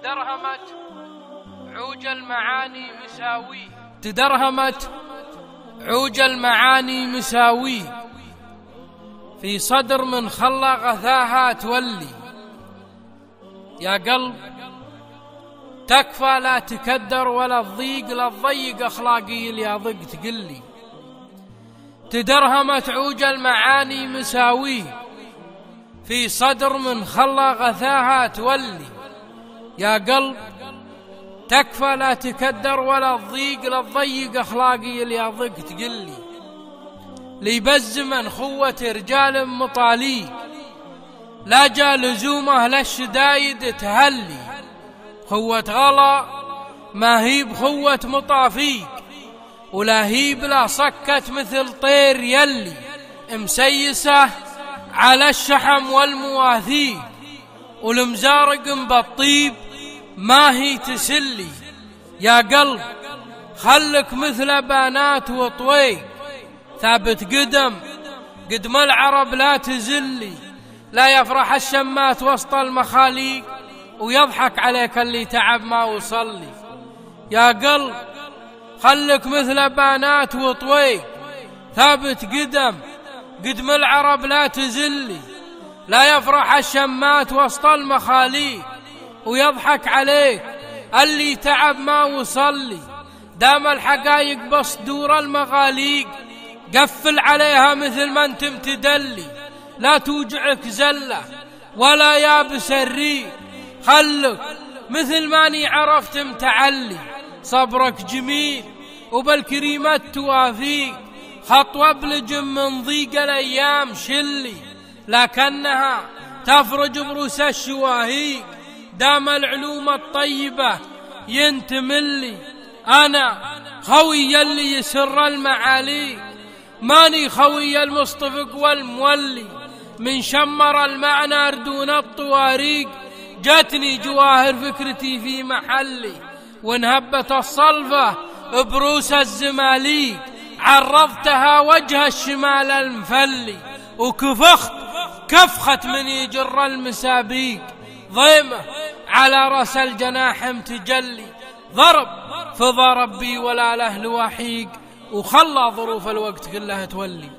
تدرهمت عوج المعاني مساوي، تدرهمت عوج المعاني مساوي، في صدر من خلى غثاها تولي. يا قلب تكفى لا تكدر ولا تضيق، لا تضيق أخلاقي اللي أضق تقلي. تدرهمت عوج المعاني مساوي، في صدر من خلى غثاها تولي. يا قلب تكفى لا تكدر ولا تضيق، لا تضيق أخلاقي اللي أضق تقلي. لي بالزمن خوة رجال مطالي، لا جا لزومه للشدايد تهلي. خوة غلا ما هي بخوة مطافيك، ولا هي بلا صكت مثل طير يلي. مسيسة على الشحم والمواثيق، والمزارق بالطيب ما هي تسلي. يا قلب خلك مثل بنات وطويق، ثابت قدم العرب لا تزلي. لا يفرح الشمات وسط المخاليق، ويضحك عليك اللي تعب ما وصلي. يا قلب خلك مثل بنات وطويق، ثابت قدم العرب لا تزلي. لا يفرح الشمات وسط المخاليق، ويضحك عليك اللي تعب ما وصلي. دام الحقايق بصدور المغاليق، قفل عليها مثل ما انت متدلي. لا توجعك زلة ولا يابس الريق، خلك مثل ماني عرفت متعلي. صبرك جميل وبالكريمة توافيك، خطوة بلجم من ضيق الأيام شلي. لكنها تفرج بروس الشواهيق، دام العلوم الطيبة ينتملي. أنا خوي اللي يسر المعالي، ماني خوي المصطفق والمولي. من شمر المعنى أردون الطواريق، جاتني جواهر فكرتي في محلي. وانهبت الصلفة بروس الزماليق، عرضتها وجه الشمال المفلي. وكفخت كفخت من يجر المسابيق، ضيمة على رأس الجناح متجلي. ضرب فضرب بي ولا له وحيق، وخلى ظروف الوقت كلها تولي.